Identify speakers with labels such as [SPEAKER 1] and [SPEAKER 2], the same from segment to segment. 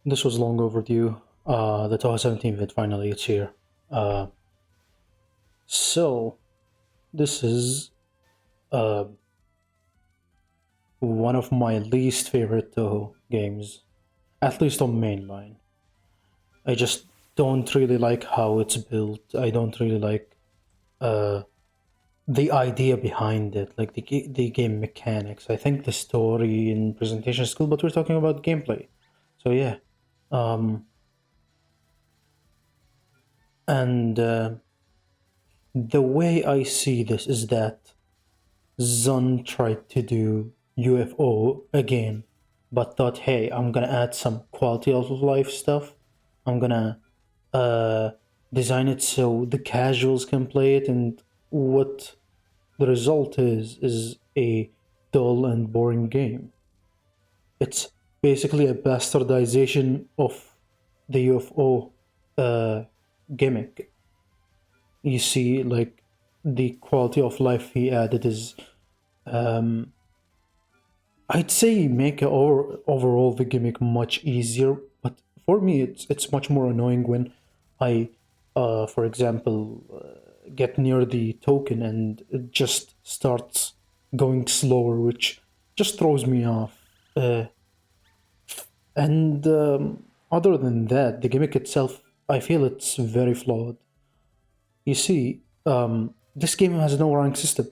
[SPEAKER 1] This was long overdue. The Touhou 17 vid finally it's here. Uh, so this is uh, one of my least favorite Touhou games, at least on mainline. I just don't really like how it's built. I don't really like uh, the idea behind it, like the game mechanics. I think the story and presentation is cool, but we're talking about gameplay. So yeah, um, and the way I see this is that Zun tried to do UFO again, but thought, hey, I'm gonna add some quality of life stuff. I'm gonna uh, design it so the casuals can play it, and what the result is a dull and boring game. It's basically a bastardization of the UFO uh, gimmick. You see, like the quality of life he added is um, I'd say make overall the gimmick much easier, but for me it's much more annoying when I, for example, get near the token and it just starts going slower, which just throws me off. And other than that, the gimmick itself, I feel it's very flawed. You see, this game has no rank system.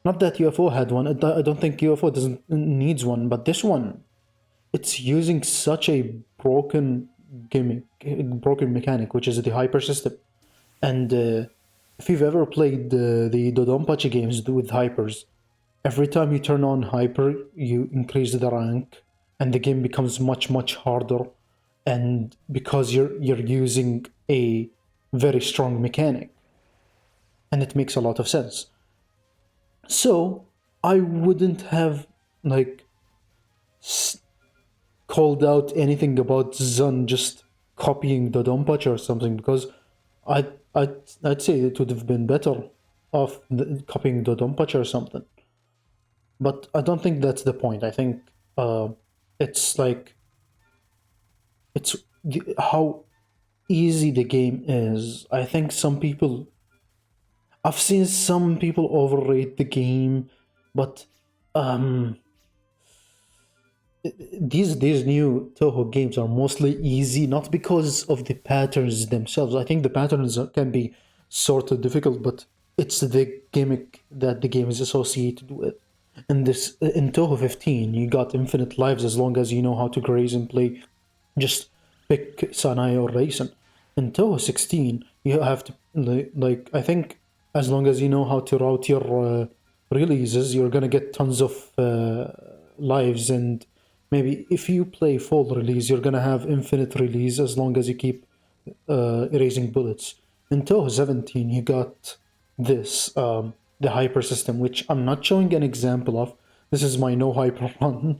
[SPEAKER 1] Not that UFO had one. I don't think UFO doesn't needs one, but this one, it's using such a broken gimmick, broken mechanic, which is the hyper system. And if you've ever played the Dodonpachi games with hypers, every time you turn on hyper, you increase the rank, and the game becomes much harder. And because you're using a very strong mechanic, and it makes a lot of sense. So I wouldn't have like called out anything about Zun just copying the Donpachi or something because I'd say it would have been better off copying the Donpachi or something. But I don't think that's the point. I think it's like how easy the game is. I think I've seen some people overrate the game, but um, these new Toho games are mostly easy, not because of the patterns themselves. I think the patterns can be sort of difficult, but it's the gimmick that the game is associated with. And this in Toho 15, you got infinite lives as long as you know how to graze and play. Just pick Sanai or Raisin. In Toho 16, you have to like I think as long as you know how to route your releases, you're gonna get tons of lives, and maybe if you play full release, you're gonna have infinite release as long as you keep erasing bullets. In Toho 17, you got this the hyper system, which I'm not showing an example of. This is my no hyper run,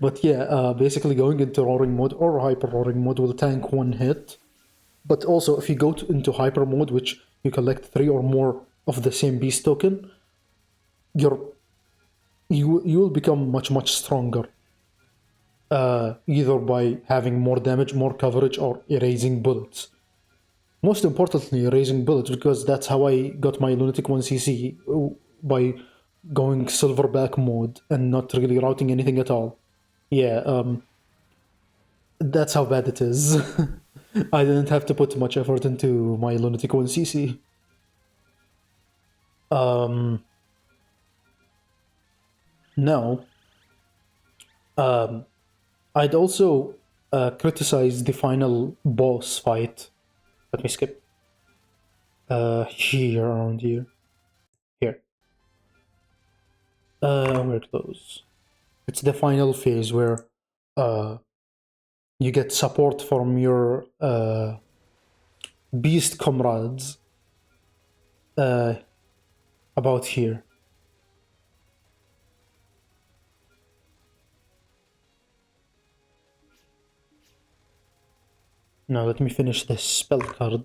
[SPEAKER 1] but yeah, basically going into roaring mode or hyper roaring mode will tank one hit. But also, if you go into hyper mode, which you collect 3 or more of the same beast token, you're you will become much stronger. Either by having more damage, more coverage, or erasing bullets. Most importantly, erasing bullets, because that's how I got my Lunatic 1cc by going silverback mode and not really routing anything at all. Yeah, that's how bad it is. I didn't have to put much effort into my Lunatic 1cc. Now, I'd also criticize the final boss fight. Let me skip. Here, around here. Here. We're close. It's the final phase where uh, you get support from your beast comrades uh, about here. Now let me finish this spell card.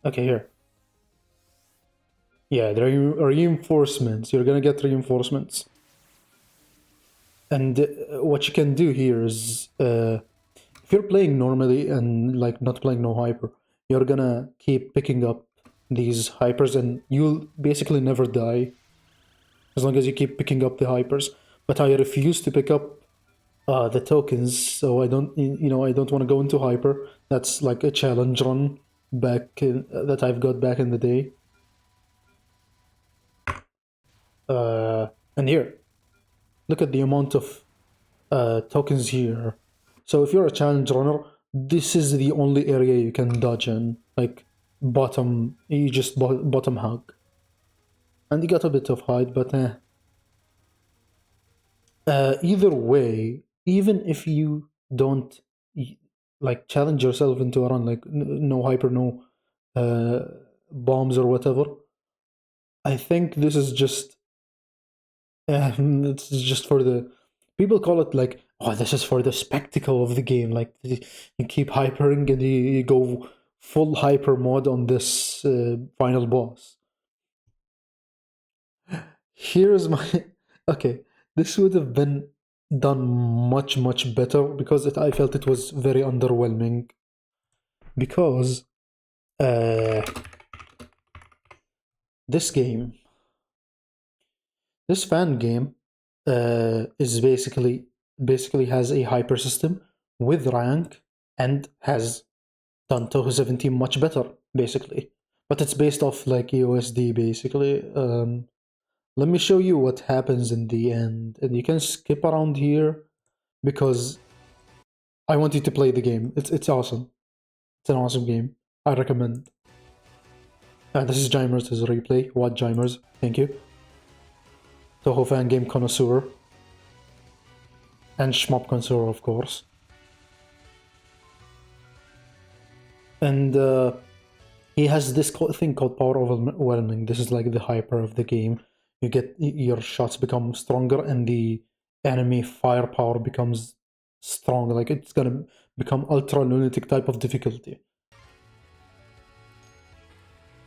[SPEAKER 1] Okay, here. Yeah, there are reinforcements. You're gonna get reinforcements. And what you can do here is if you're playing normally and like not playing no hyper, you're gonna keep picking up these hypers and you'll basically never die as long as you keep picking up the hypers. But I refuse to pick up the tokens, so I don't, I don't want to go into hyper. That's like a challenge run that I've got back in the day. And here, look at the amount of tokens here. So if you're a challenge runner, this is the only area you can dodge in, like bottom. You just bottom hug, and you got a bit of height, but either way, even if you don't like challenge yourself into a run, like no hyper, no uh, bombs or whatever, I think this is just it's just for the people call it like, oh, this is for the spectacle of the game. Like you keep hypering and you go full hyper mode on this final boss. Here's my okay. This would have been done much better because I felt it was very underwhelming. Because uh, this game, this fan game, is basically has a hyper system with rank and has done Touhou 17 much better, basically. But it's based off like EOSD, basically. Let me show you what happens in the end, and you can skip around here because I want you to play the game. It's awesome. It's an awesome game. I recommend. This is Jimers' replay. What Jimers? Thank you. Touhou fan game connoisseur and shmup connoisseur, of course. And he has this thing called power overwhelming. This is like the hyper of the game. You get your shots become stronger, and the enemy firepower becomes strong. Like it's gonna become ultra lunatic type of difficulty.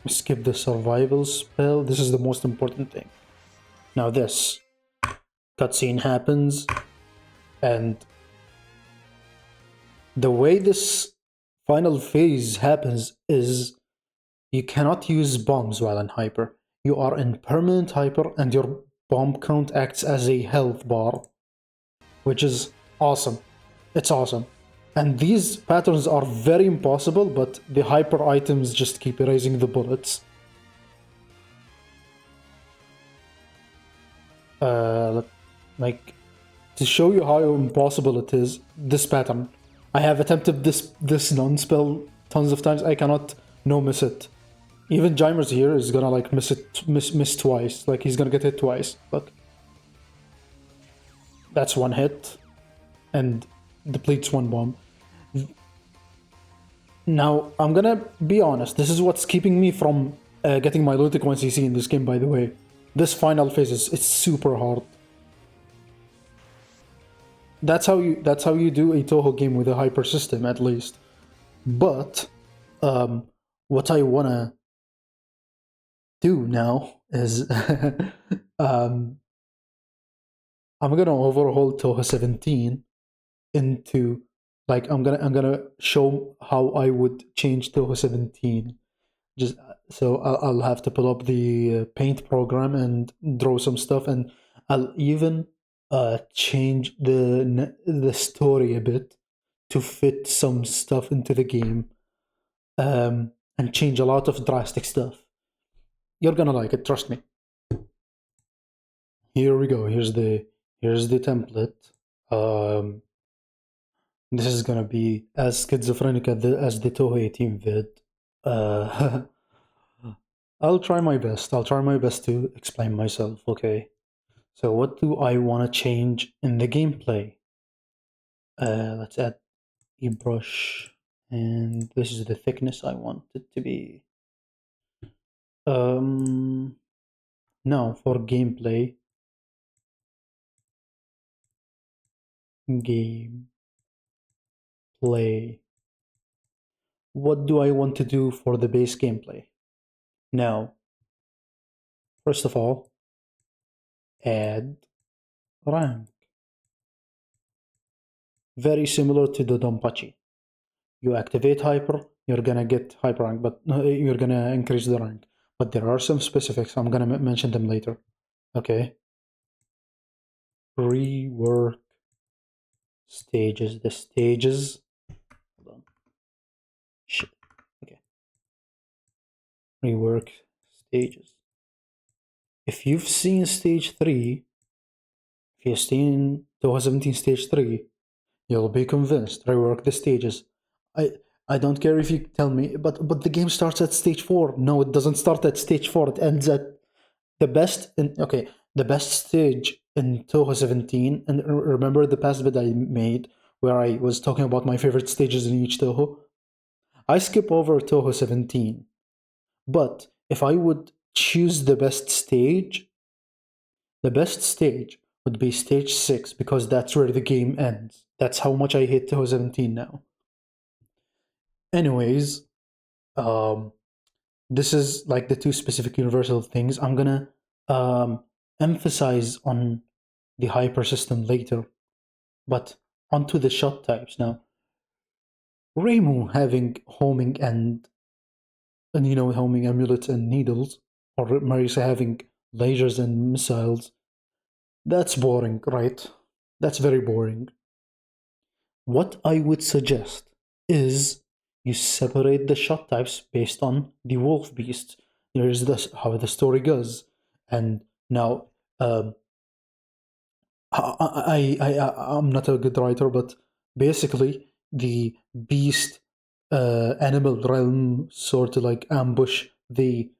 [SPEAKER 1] Skip the survival spell. This is the most important thing. Now this cutscene happens, and the way this final phase happens is you cannot use bombs while in hyper. You are in permanent hyper and your bomb count acts as a health bar, which is awesome. It's awesome. And these patterns are very impossible, but the hyper items just keep erasing the bullets. Like, to show you how impossible it is, this pattern. I have attempted this non-spell tons of times. I cannot no miss it. Even Jimers here is gonna like miss twice. Like he's gonna get hit twice. Look. That's one hit. And depletes one bomb. Now, I'm gonna be honest. This is what's keeping me from getting my lunatic 1cc in this game, by the way. This final phase it's super hard. That's how you do a Touhou game with a hyper system, at least. But what I wanna do now is I'm gonna overhaul Touhou 17 into like I'm gonna show how I would change Touhou 17. Just so I'll have to pull up the paint program and draw some stuff, and I'll even change the story a bit to fit some stuff into the game, and change a lot of drastic stuff. You're gonna like it, trust me. Here we go. Here's the template. This is gonna be as schizophrenic as the Touhou 18 vid. I'll try my best. I'll try my best to explain myself, okay? So what do I want to change in the gameplay? Let's add a brush, and this is the thickness I want it to be. Now for gameplay. What do I want to do for the base gameplay? Now, first of all, add rank. Very similar to the Donpachi. You activate hyper, you're gonna get hyper rank, but you're gonna increase the rank. But there are some specifics. I'm gonna mention them later. Okay. Rework stages. The stages. Hold on. Shit. Okay. Rework stages. If you've seen stage 3, if you've seen 2017 stage 3, you'll be convinced. Rework the stages. I I don't care if you tell me, but the game starts at stage 4. No, it doesn't start at stage 4. It ends at the best in okay, the best stage in Touhou 17. And remember the past vid I made where I was talking about my favorite stages in each Touhou? I skip over Touhou 17. But if I would choose the best stage would be stage 6 because that's where the game ends. That's how much I hate Touhou 17 now. Anyways, um, this is like the two specific universal things. I'm gonna emphasize on the hyper system later, but onto the shot types now. Reimu having homing and homing amulets and needles, or Marisa having lasers and missiles. That's boring, right? That's very boring. What I would suggest is you separate the shot types based on the wolf beast. There is this how the story goes, and now I'm not a good writer, but basically the beast animal realm sort of like ambush the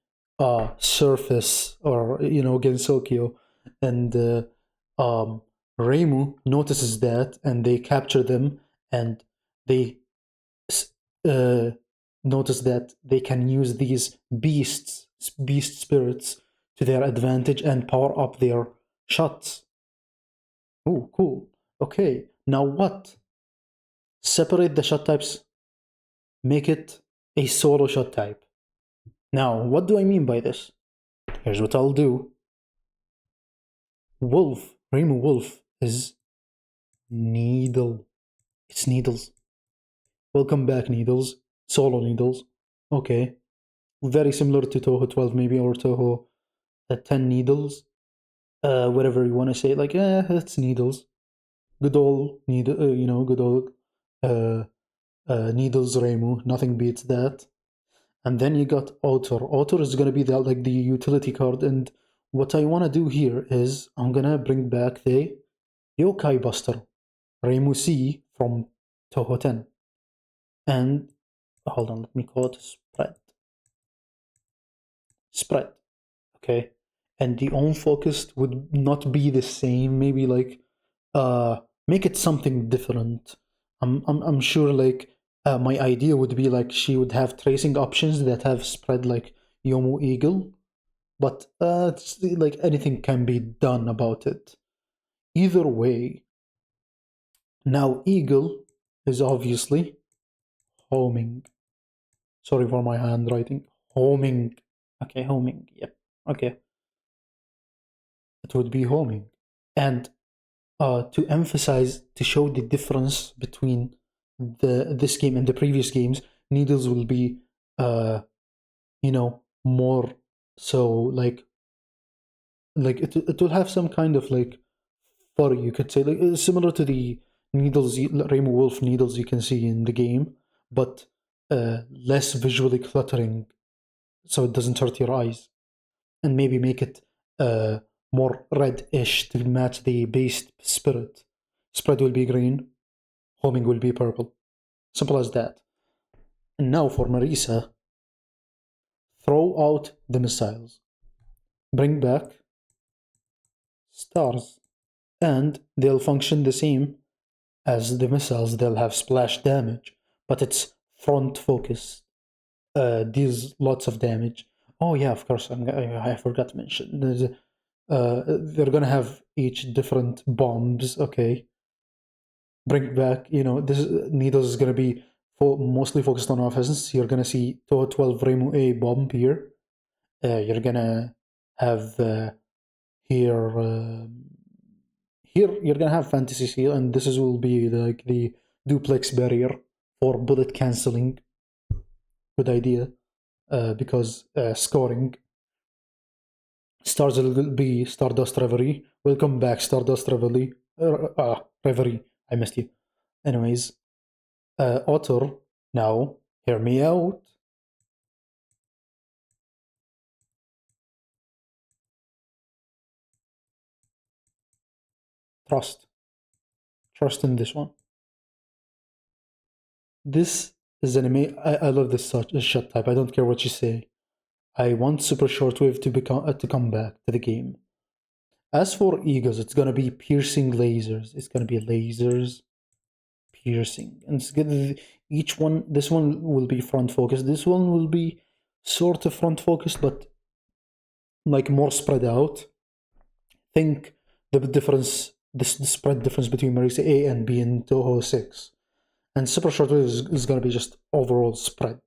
[SPEAKER 1] surface or Gensokyo, and Reimu notices that and they capture them and they uh, notice that they can use these beast spirits to their advantage and power up their shots. Oh, cool. Okay, now what? Separate the shot types, make it a solo shot type. Now, what do I mean by this? Here's what I'll do. Wolf, Reimu Wolf is needle. It's needles. Welcome back, needles. Solo needles. Okay. Very similar to Touhou 12 maybe, or Touhou 10 needles. Whatever you want to say. Like, it's needles. Good old needle, good old uh, needles Reimu. Nothing beats that. And then you got Author. Author is gonna be the utility card, and what I wanna do here is I'm gonna bring back the Yokai Buster, Reimu C from Touhou 10. And hold on, let me call it spread. Spread. Okay. And the on focused would not be the same, maybe like make it something different. I'm sure like my idea would be like she would have tracing options that have spread like Yomu Eagle, but it's like anything can be done about it. Either way, now Eagle is obviously homing. Sorry for my handwriting. Homing. Okay, homing. Yep. Okay. It would be homing. And to emphasize, to show the difference between this game and the previous games, needles will be, more so like it will have some kind of like fur, you could say, like similar to the needles, Rainbow Wolf needles you can see in the game, but less visually cluttering, so it doesn't hurt your eyes, and maybe make it more red-ish to match the base spirit. Spread will be green, homing will be purple. Simple as that. And now for Marisa, throw out the missiles. Bring back stars. And they'll function the same as the missiles. They'll have splash damage, but it's front focused. Deals lots of damage. Oh yeah, of course. I forgot to mention. They're gonna have each different bombs. Okay, bring back. This needles is gonna be mostly focused on offense. You're gonna see 12 Remu A bomb here. You're gonna have here. Here you're gonna have fantasy seal, and this will be like the duplex barrier for bullet canceling. Good idea, because scoring. Stars will be Stardust Reverie. Welcome back, Stardust Reverie. Reverie. I missed you. Anyways, Otter, now, hear me out. Trust. Trust in this one. This is I love this shot type. I don't care what you say. I want Super Shortwave to come back to the game. As for Eagles, it's gonna be piercing lasers. It's gonna be lasers, piercing, and it's gonna, each one. This one will be front focused. This one will be sort of front focused, but like more spread out. Think the difference, the spread difference between Marisa A and B in Touhou 6. And Super Shortwave is going to be just overall spread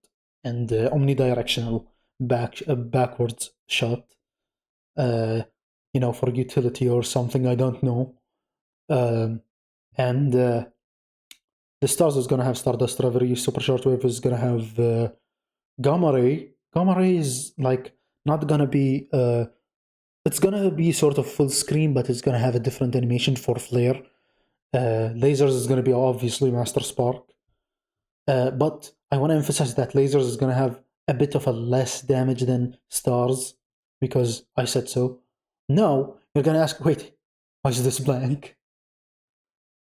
[SPEAKER 1] and omnidirectional backwards shot. For utility or something, I don't know. And the stars is going to have Stardust Reverie. Super Shortwave is going to have Gamma Ray. Gamma Ray is like not going to be. It's going to be sort of full screen, but it's going to have a different animation for flare. Lasers is going to be obviously Master Spark. But I want to emphasize that lasers is going to have a bit of a less damage than stars, because I said so. Now, you're going to ask, wait, why is this blank?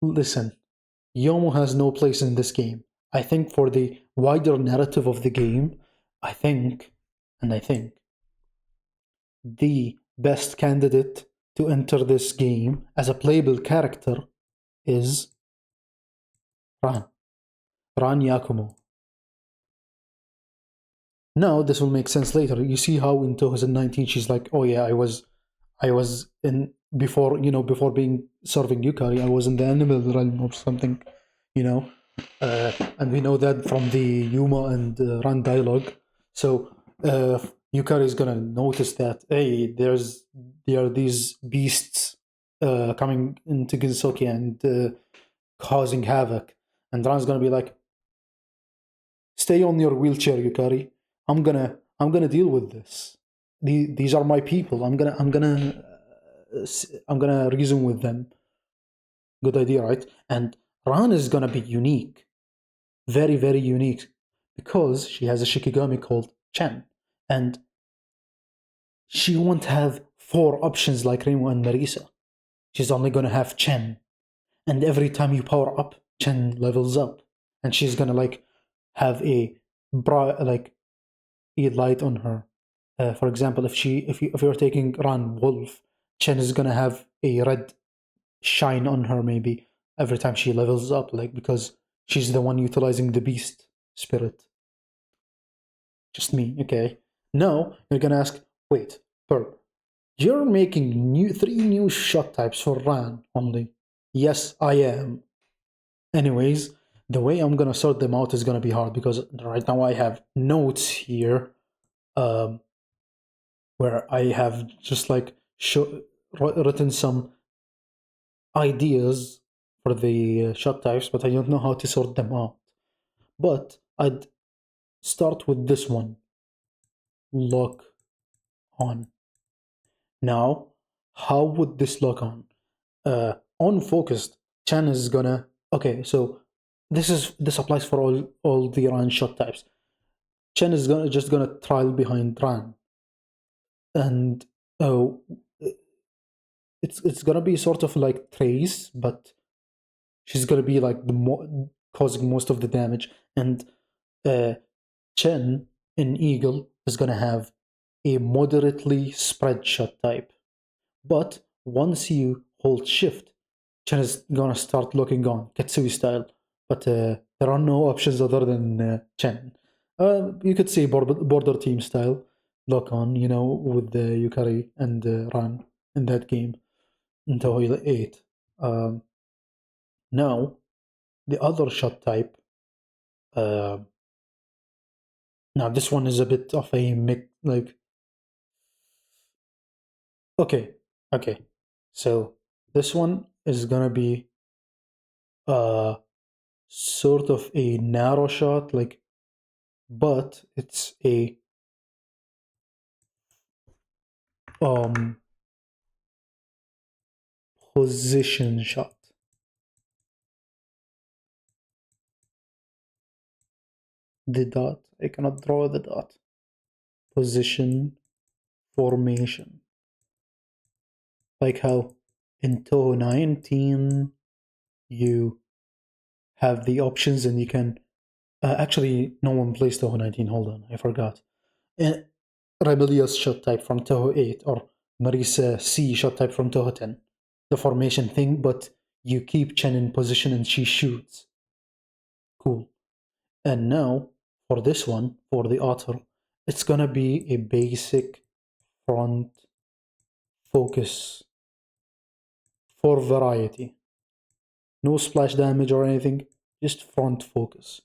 [SPEAKER 1] Listen, Yomo has no place in this game. I think for the wider narrative of the game, I think the best candidate to enter this game as a playable character is Ran Yakumo. Now this will make sense later. You see how in 2019 she's like, oh yeah, I was in before being serving Yukari, I was in the animal realm or something, and we know that from the Yuma and Ran dialogue. So Yukari is gonna notice that, hey, there are these beasts coming into Ginsoki and causing havoc, and Ran's gonna be like, stay on your wheelchair, Yukari. I'm gonna deal with this. These are my people. I'm gonna reason with them. Good idea, right? And Ran is gonna be unique, very very unique, because she has a Shikigami called Chen, and she won't have 4 options like Remo and Marisa. She's only gonna have Chen, and every time you power up, Chen levels up, and she's gonna like have a light on her. For example, if you're taking Ran Wolf, Chen is gonna have a red shine on her maybe every time she levels up, like because she's the one utilizing the beast spirit. Just me, okay. Now you're gonna ask, wait, Perp, you're making 3 new shot types for Ran only. Yes, I am. Anyways, the way I'm gonna sort them out is gonna be hard because right now I have notes here. Where I have just like written some ideas for the shot types, but I don't know how to sort them out. But I'd start with this one, lock on. Now, how would this lock on? On focused, Chan is gonna. Okay, so this applies for all the Ran shot types. Chen is gonna trial behind Ran, and oh, it's gonna be sort of like Trace, but she's gonna be like causing most of the damage, and uh, Chen in Eagle is gonna have a moderately spread shot type. But once you hold shift, Chen is gonna start looking on Katsui style. But there are no options other than Chen. You could say border team style lock on, with the Yukari and Ran in that game until 8. Um, Now, the other shot type. Uh, Now this one is a bit of a mix. Like, okay. So this one is gonna be sort of a narrow shot, like, but it's a um position shot. The dot. I cannot draw the dot. Position formation. Like how in Touhou 19 you have the options and you can actually no one plays Touhou 19. Hold on, I forgot. Rebellious shot type from Touhou 8 or Marisa C shot type from Touhou 10. The formation thing, but you keep Chen in position and she shoots. Cool. And now for this one, for the otter, it's gonna be a basic front focus for variety. No splash damage or anything, just front focus.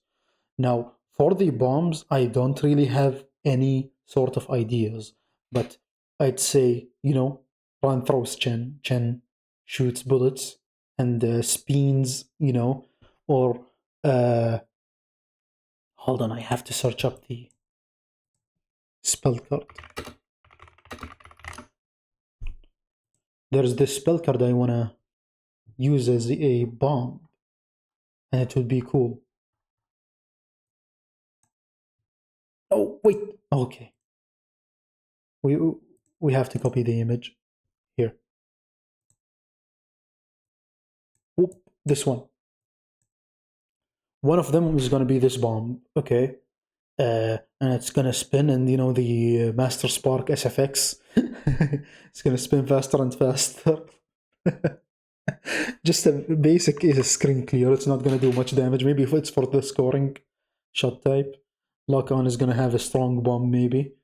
[SPEAKER 1] Now, for the bombs, I don't really have any sort of ideas, but I'd say, Ran throws Chen, Chen shoots bullets and spins, or uh, hold on, I have to search up the spell card. There's this spell card I wanna use as a bomb, and it would be cool. Oh wait, okay. We have to copy the image here. Oop, this one. One of them is gonna be this bomb, okay? And it's gonna spin, and the Master Spark SFX, it's gonna spin faster and faster. Just a basic is a screen clear. It's not gonna do much damage. Maybe if it's for the scoring shot type, Lock On is gonna have a strong bomb. Maybe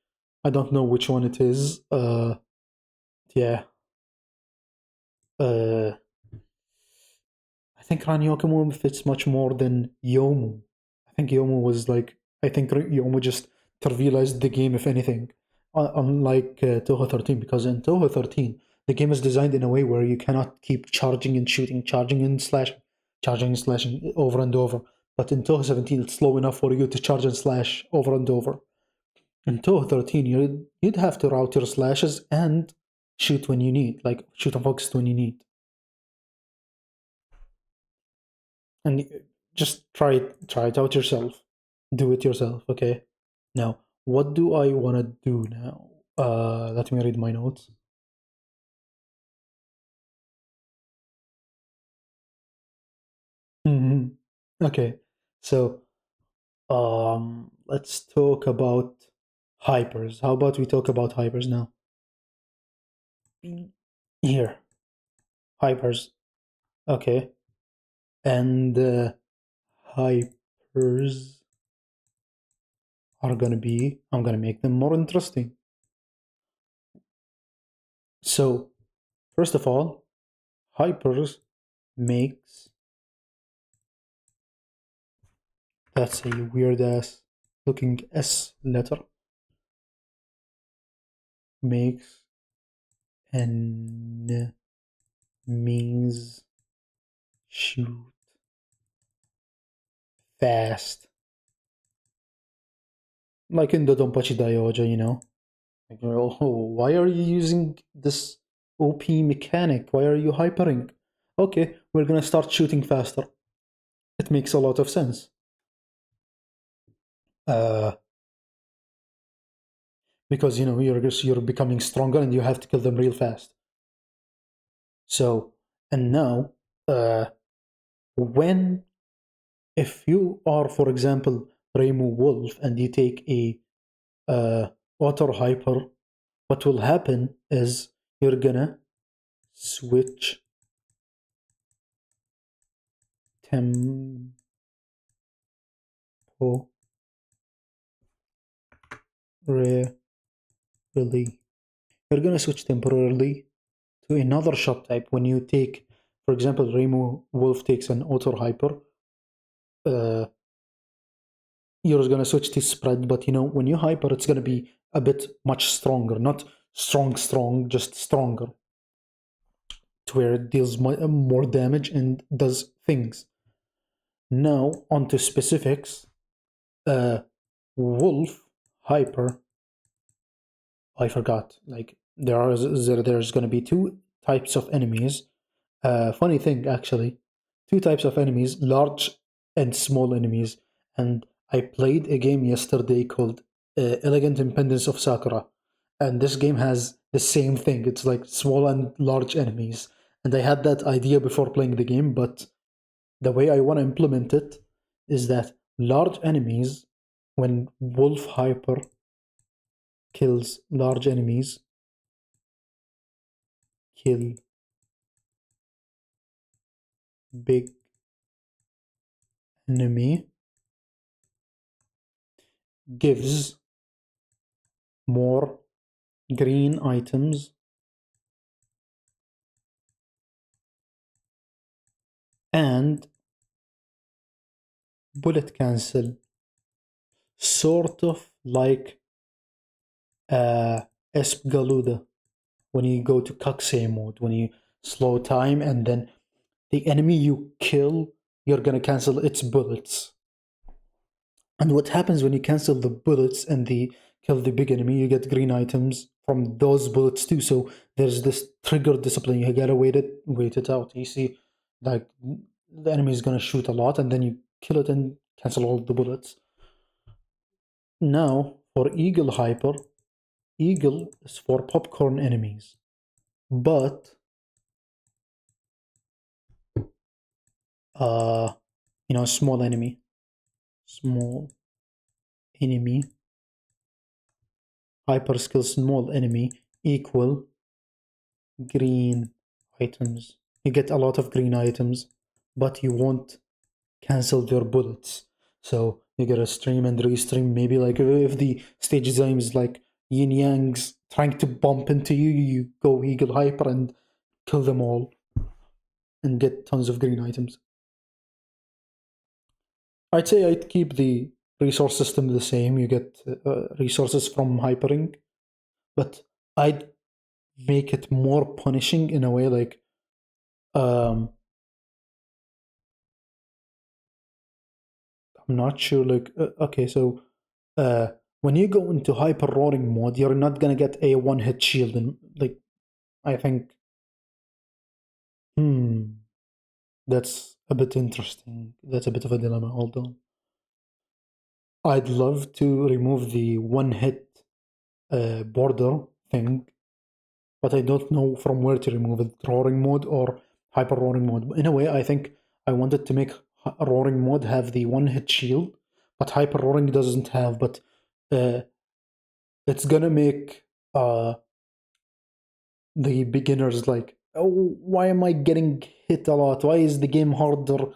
[SPEAKER 1] I don't know which one it is. Yeah. I think Ranyokumu fits much more than Yomu. I think Yomu was like, I think Yomu just trivialized the game, if anything. Unlike Touhou 13, because in Touhou 13, the game is designed in a way where you cannot keep charging and shooting, charging and slashing over and over. But in Touhou 17, it's slow enough for you to charge and slash over and over. In Touhou 13, you'd have to route your slashes and shoot when you need, like shoot and focus when you need. And just try it out yourself. Do it yourself, okay? Now, what do I want to do now? Let me read my notes. Okay, so let's talk about hypers. How about we talk about hypers now? Here, hypers. Okay, and hypers are gonna be. I'm gonna make them more interesting. So, first of all, hypers makes. That's a weird ass looking S letter. Makes and means shoot fast. Like in the Donpachi daioujou, Like, oh, why are you using this OP mechanic? Why are you hypering? Okay, we're gonna start shooting faster. It makes a lot of sense. Uh, because you're becoming stronger and you have to kill them real fast. So, and now, when if you are, for example, Reimu Wolf and you take a auto hyper, what will happen is you're gonna switch tempo temporarily. You're gonna switch temporarily to another shot type when you take, for example, Reimu Wolf takes an auto hyper. You're gonna switch to spread, but when you hyper, it's gonna be a bit much stronger, not strong, just stronger, to where it deals more damage and does things. Now onto specifics. Uh, Wolf, Hyper. I forgot. Like there's gonna be two types of enemies. Funny thing, actually, two types of enemies: large and small enemies. And I played a game yesterday called Elegant Impendence of Sakura, and this game has the same thing. It's like small and large enemies. And I had that idea before playing the game, but the way I want to implement it is that large enemies, when Wolf Hyper kills large enemies, kill big enemy, gives more green items and bullet cancel, sort of like Esp Galuda when you go to Kakusei mode, when you slow time and then the enemy you kill, you're gonna cancel its bullets. And what happens when you cancel the bullets and the kill the big enemy, you get green items from those bullets too. So there's this trigger discipline. You gotta wait it out. You see, like the enemy is gonna shoot a lot, and then you kill it and cancel all the bullets. Now for Eagle Hyper, Eagle is for popcorn enemies, but uh, small enemy, small enemy, hyper skill, small enemy equal green items. You get a lot of green items, but you won't cancel your bullets. So you gotta stream and restream. Maybe like if the stage design is like yin yangs trying to bump into you, you go Eagle Hyper and kill them all and get tons of green items. I'd say I'd keep the resource system the same. You get resources from hypering, but I'd make it more punishing in a way like um, I'm not sure. Like, okay, so when you go into hyper roaring mode, you're not gonna get a one hit shield, and like, I think, hmm, that's a bit interesting. That's a bit of a dilemma. Hold on. I'd love to remove the one hit border thing, but I don't know from where to remove it. Roaring mode or hyper roaring mode. In a way, I think I wanted to make roaring mode have the one hit shield, but hyper roaring doesn't have. But uh, it's gonna make the beginners like, oh, why am I getting hit a lot? Why is the game harder?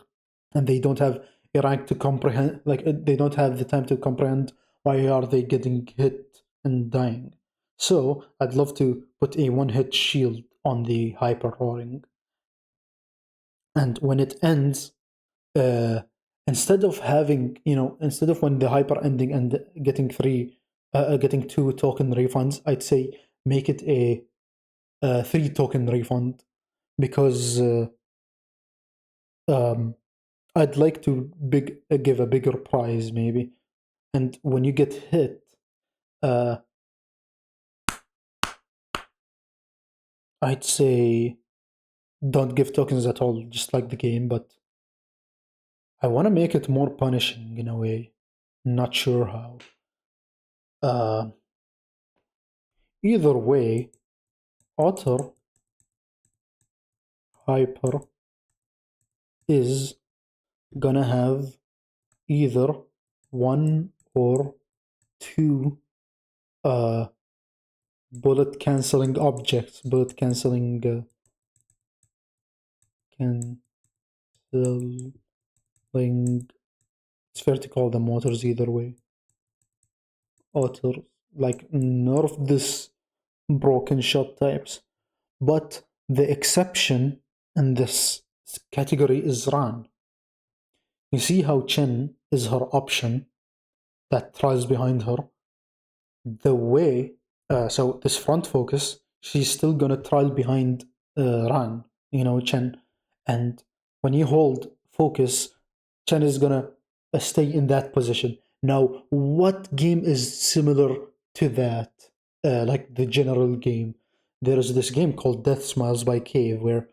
[SPEAKER 1] And they don't have a rank to comprehend, like they don't have the time to comprehend why are they getting hit and dying. So I'd love to put a one hit shield on the hyper roaring, and when it ends, uh, instead of when the hyper ending and getting getting two token refunds, I'd say make it a three token refund because um, I'd like to give a bigger prize maybe. And when you get hit, uh, I'd say don't give tokens at all, just like the game. But I want to make it more punishing in a way. Not sure how. Uh, Either way, Otter Hyper is gonna have either one or two uh, bullet canceling objects, bullet canceling canceling. It's fair to call them motors either way. Otter, like nerf this broken shot types, but the exception in this category is Ran. You see how Chen is her option that tries behind her. The way, so this front focus, she's still gonna trail behind Ran, Chen. And when you hold focus, Chen is gonna stay in that position. Now, what game is similar to that? Like the general game, there is this game called Death Smiles by Cave, where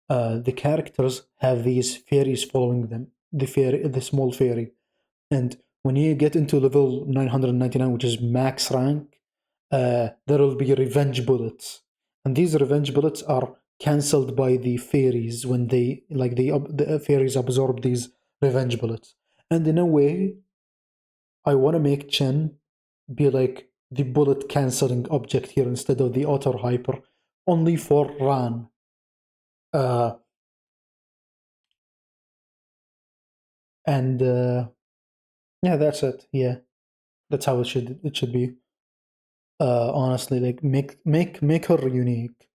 [SPEAKER 1] the characters have these fairies following them. The small fairy, and when you get into level 999, which is max rank, there will be revenge bullets, and these revenge bullets are cancelled by the fairies when the fairies absorb these revenge bullets. And in a way, I want to make Chen be like the bullet cancelling object here instead of the auto hyper, only for Ran. Uh, and Yeah, that's it. Yeah, that's how it should be. Honestly, like make her unique.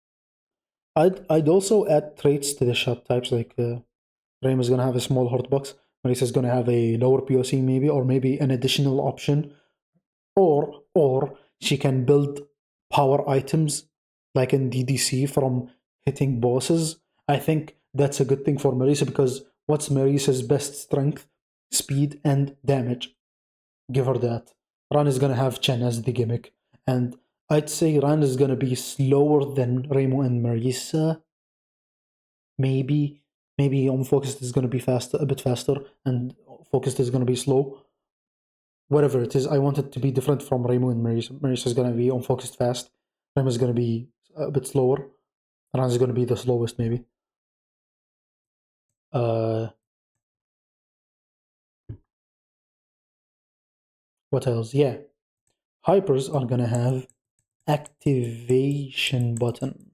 [SPEAKER 1] I'd also add traits to the shot types, like Rame is gonna have a small hurt box, Marisa is gonna have a lower POC maybe, or maybe an additional option, or she can build power items like in DDC from hitting bosses. I think that's a good thing for Marisa, because what's Marisa's best strength? Speed and damage. Give her that. Ran is gonna have Chen as the gimmick, and I'd say Ran is gonna be slower than Remo and Marisa. Maybe unfocused is gonna be faster, a bit faster, and focused is gonna be slow. Whatever it is, I want it to be different from Remo and Marisa. Marisa is gonna be unfocused fast. Remo is gonna be a bit slower. Ran is gonna be the slowest, maybe. Uh, what else? Yeah, hypers are gonna have activation button.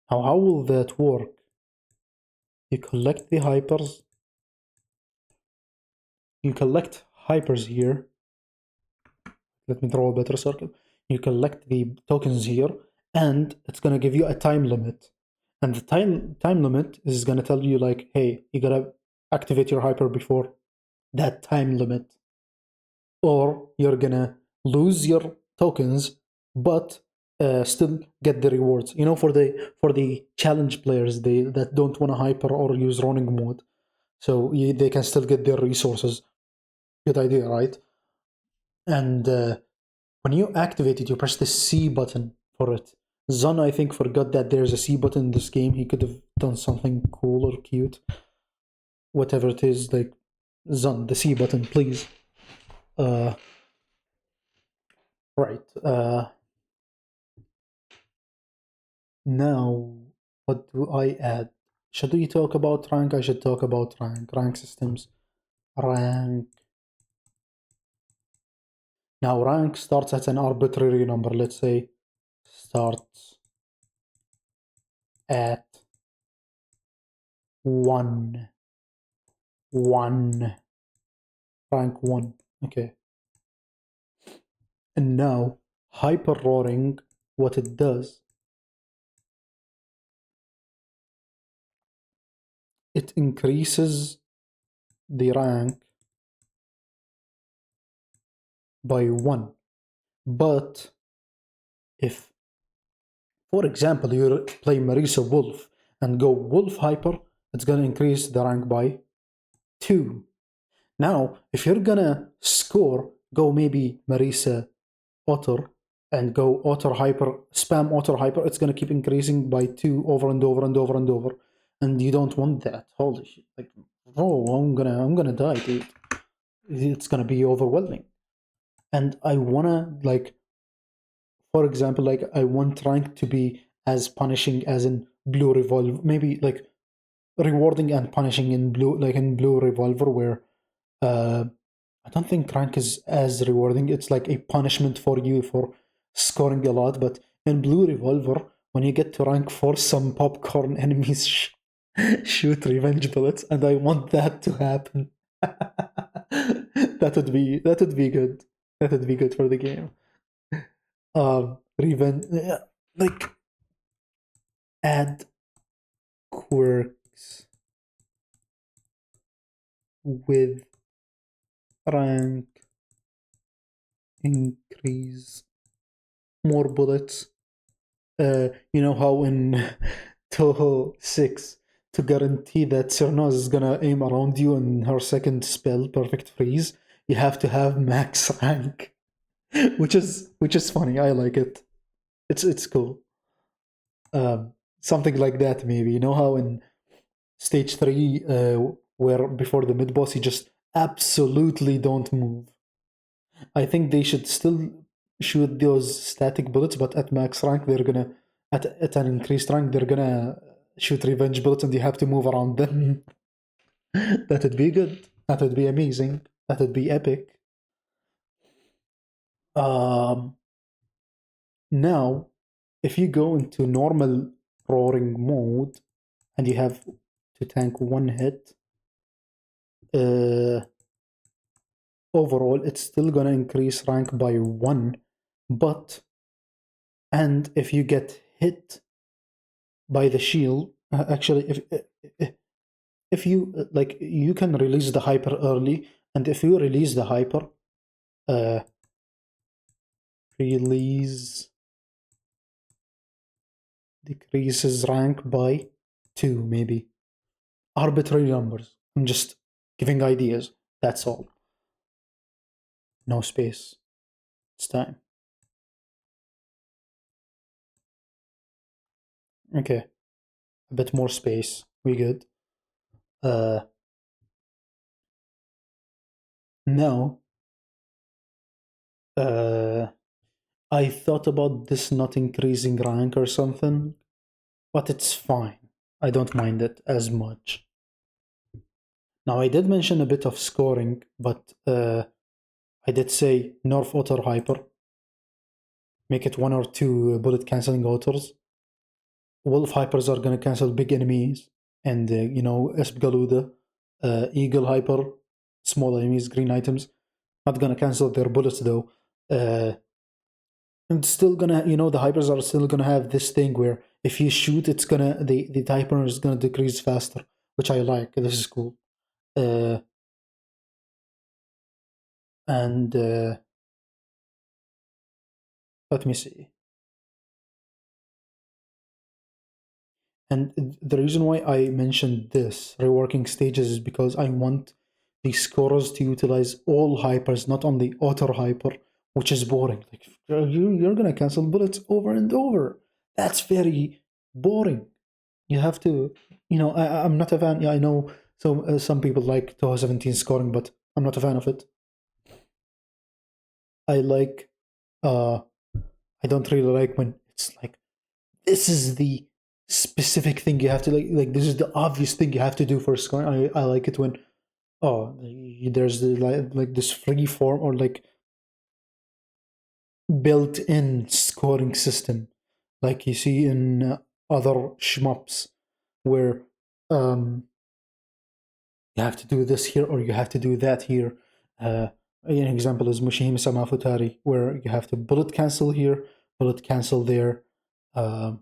[SPEAKER 1] Now, how will that work? You collect the hypers. You collect hypers here. Let me draw a better circle. You collect the tokens here, and it's gonna give you a time limit. And the time limit is gonna tell you like, hey, you gotta activate your hyper before that time limit, or you're gonna lose your tokens, but still get the rewards. You know, for the challenge players, they that don't want to hyper or use running mode, so they can still get their resources. Good idea, right? And when you activate it, you press the C button for it. Zun, I think, forgot that there's a C button in this game. He could have done something cool or cute. Whatever it is, like, Zun, the C button, please. Uh, right. Now, what do I add? Should we talk about rank? I should talk about rank. Rank systems. Rank. Now, rank starts at an arbitrary number. Let's say starts at 1. 1. Rank 1. Okay. And now, hyper roaring, what it does, it increases the rank by 1. But if, for example, you play Marisa Wolf and go Wolf Hyper, it's gonna increase the rank by 2. Now, if you're gonna score, go maybe Marisa Otter and go Otter Hyper, spam Otter Hyper, it's gonna keep increasing by 2 over and over and over and over. And you don't want that. Holy shit. Like, oh, I'm gonna die, dude. It's gonna be overwhelming. And I wanna, like, for example, like, I want rank to be as punishing as in Blue Revolver, maybe like rewarding and punishing in blue, like in Blue Revolver, where uh I don't think rank is as rewarding. It's like a punishment for you for scoring a lot. But in Blue Revolver, when you get to rank 4, some popcorn enemies shoot revenge bullets, and I want that to happen. That would be good. That would be good for the game. Revenge, like, add quirks with rank increase, more bullets. You know how in Touhou 6 to guarantee that Cernaz is gonna aim around you in her second spell, Perfect Freeze, you have to have max rank, which is funny. I like it. It's cool. Something like that, maybe. You know how in stage 3, where before the mid boss, you just absolutely don't move. I think they should still shoot those static bullets, but at max rank, they're gonna at an increased rank, they're gonna shoot revenge bullets, and you have to move around them. That would be good. That would be amazing. That would be epic. Um, Now, if you go into normal roaring mode and you have to tank one hit, uh, overall it's still gonna increase rank by 1, but and if you get hit by the shield, actually if you like, you can release the hyper early, and if you release the hyper, uh, release decreases rank by 2, maybe. Arbitrary numbers. I'm just giving ideas. That's all. No space. It's time. Okay. A bit more space. We good. Uh, Now, I thought about this not increasing rank or something, but it's fine. I don't mind it as much. Now, I did mention a bit of scoring, but I did say nerf auto hyper. Make it 1 or 2 bullet cancelling autos. Wolf hypers are gonna cancel big enemies, and Esp Eagle hyper, small enemies, green items, not gonna cancel their bullets though. And still gonna, the hypers are still gonna have this thing where if you shoot, it's gonna the hyper is gonna decrease faster, which I like. This is cool. And let me see. And the reason why I mentioned this reworking stages is because I want the scorers to utilize all hypers, not only auto hyper, which is boring. Like you're gonna cancel bullets over and over. That's very boring. You have to, I'm not a fan. Yeah, I know some people like Touhou 17 scoring, but I'm not a fan of it. I like, I don't really like when it's like this is the specific thing you have to like this is the obvious thing you have to do for scoring. I like it when there's like this free form or like built-in scoring system like you see in other shmups where um you have to do this here or you have to do that here. An example is Mushihime Sama Futari, where you have to bullet cancel here, bullet cancel there, and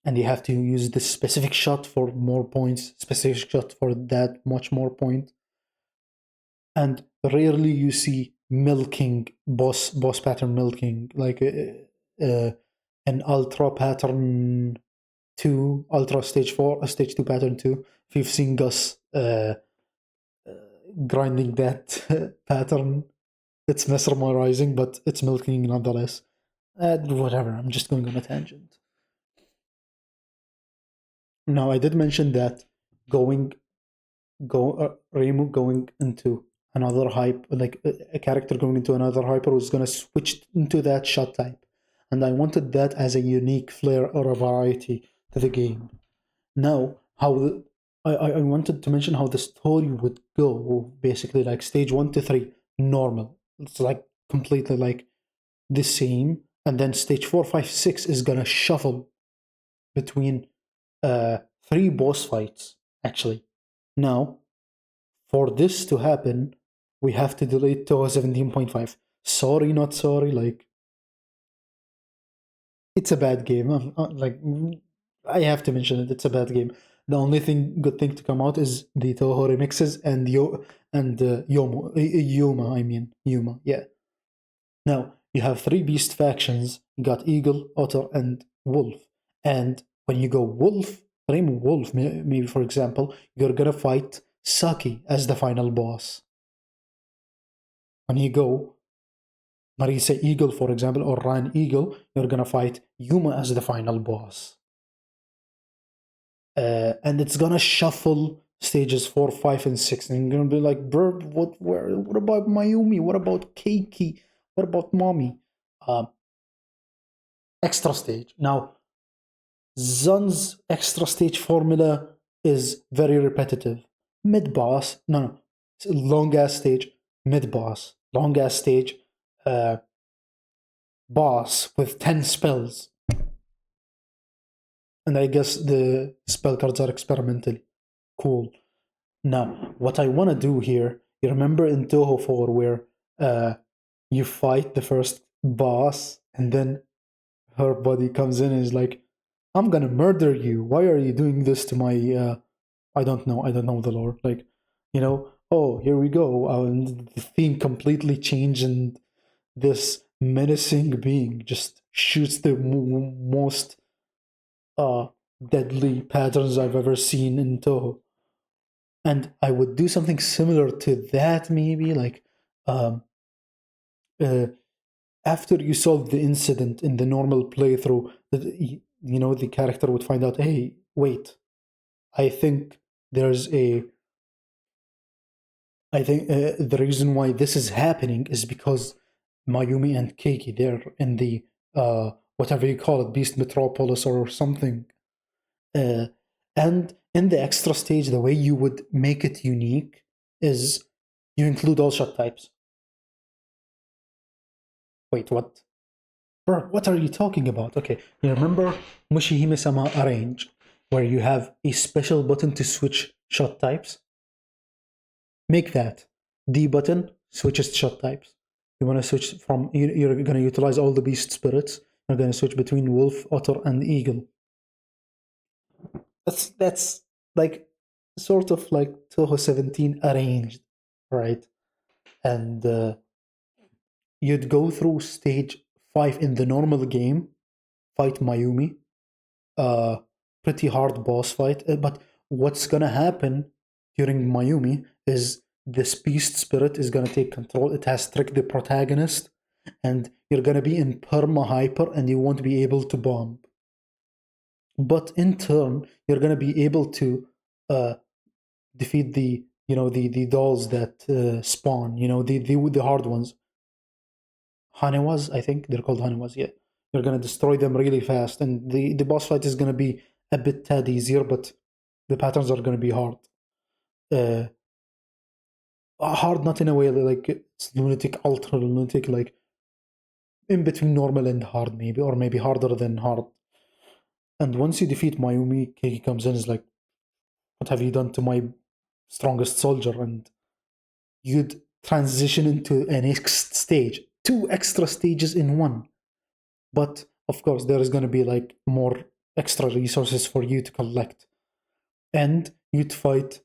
[SPEAKER 1] you have to use this specific shot for more points, specific shot for that much more point. And rarely you see milking, boss pattern milking, like an ultra pattern 2, ultra stage 4, a stage 2 pattern 2. If you've seen Gus grinding that pattern, it's mesmerizing, but it's milking nonetheless. Whatever, I'm just going on a tangent. Now, I did mention that Reimu going into another hype, like a character going into another hyper was going to switch into that shot type. And I wanted that as a unique flair or a variety to the game. Now, I wanted to mention how the story would go, basically like stage 1 to 3, normal. It's like completely like the same. And then stage 4, 5, 6 is going to shuffle between 3 boss fights, actually. Now, for this to happen, we have to delete to 17.5. Sorry, not sorry. Like, it's a bad game. I have to mention it. It's a bad game. The only good thing to come out is the Touhou remixes and Yuma. I mean Yuma. Yeah. Now you have 3 beast factions. You got Eagle, Otter, and Wolf. And when you go Wolf, Flame Wolf, maybe for example, you're gonna fight Saki as the final boss. When you go Marisa Eagle, for example, or Ryan Eagle, you're gonna fight Yuma as the final boss. And it's gonna shuffle stages 4, 5, and 6. And you're gonna be like, bro, what about Mayumi? What about Keiki? What about Mommy? Uh, extra stage. Now, Zun's extra stage formula is very repetitive. Mid boss, no, long ass stage, mid boss, long ass stage, uh, boss with 10 spells. And I guess the spell cards are experimental. Cool. Now, what I want to do here, you remember in Touhou 4 where you fight the first boss and then her body comes in and is like, I'm gonna murder you. Why are you doing this to my I don't know the lore. Like, oh, here we go. And the theme completely changed, and this menacing being just shoots the most uh, deadly patterns I've ever seen in Toho. And I would do something similar to that, maybe like um, uh, after you solve the incident in the normal playthrough, the character would find out, hey, wait, I think there's a I think the reason why this is happening is because Mayumi and Keiki, they're in the whatever you call it, Beast Metropolis or something. Uh, and in the extra stage, the way you would make it unique is you include all shot types. Wait, what? Bro, what are you talking about? Okay, you remember Mushihime-sama Arrange, where you have a special button to switch shot types? Make that. D button switches shot types. You want to switch from, you're going to utilize all the beast spirits. You're going to switch between wolf, otter, and eagle. That's like sort of like Touhou 17 arranged, right? And you'd go through stage 5 in the normal game, fight Mayumi, uh, pretty hard boss fight. But what's gonna happen during Mayumi is this beast spirit is gonna take control. It has tricked the protagonist, and you're gonna be in perma hyper, and you won't be able to bomb. But in turn, you're gonna be able to uh, defeat the dolls that spawn. The hard ones. Hanewas, I think they're called Hanewas. Yeah, you're gonna destroy them really fast, and the boss fight is gonna be a bit tad easier, but the patterns are gonna be hard. Uh, Hard not in a way like it's lunatic, ultra lunatic, like in between normal and hard, maybe, or maybe harder than hard. And once you defeat Mayumi, Keiki comes in and is like, "What have you done to my strongest soldier?" And you'd transition into a next stage, two extra stages in one. But of course, there is going to be like more extra resources for you to collect, and you'd fight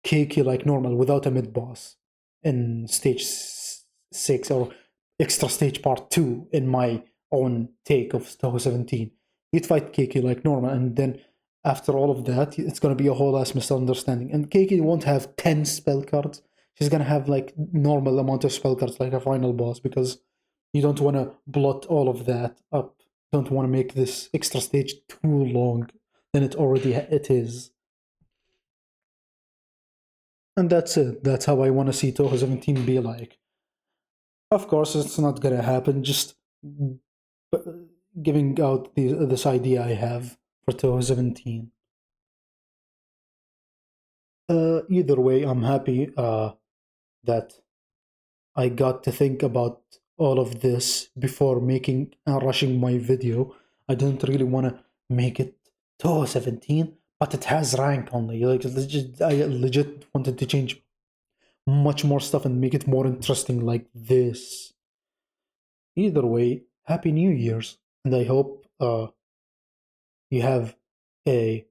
[SPEAKER 1] Keiki like normal without a mid boss in stage 6 or extra stage part 2 in my own take of Touhou 17. You'd fight Keiki like normal, and then after all of that, it's going to be a whole ass misunderstanding. And Keiki won't have 10 spell cards. She's going to have like normal amount of spell cards like a final boss, because you don't want to blot all of that up. Don't want to make this extra stage too long than it is. And that's it. That's how I want to see Touhou 17 be like. Of course, it's not gonna happen. Just giving out this idea I have for Touhou 17. Either way, I'm happy that I got to think about all of this before making and rushing my video. I didn't really want to make it Touhou 17, but it has rank only. Like I legit wanted to change much more stuff and make it more interesting like this. Either way, Happy New Year's, and I hope you have a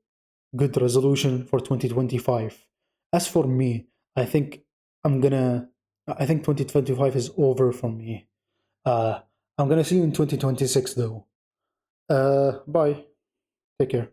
[SPEAKER 1] good resolution for 2025. As for me, I think I think 2025 is over for me. I'm gonna see you in 2026 though. Bye. Take care.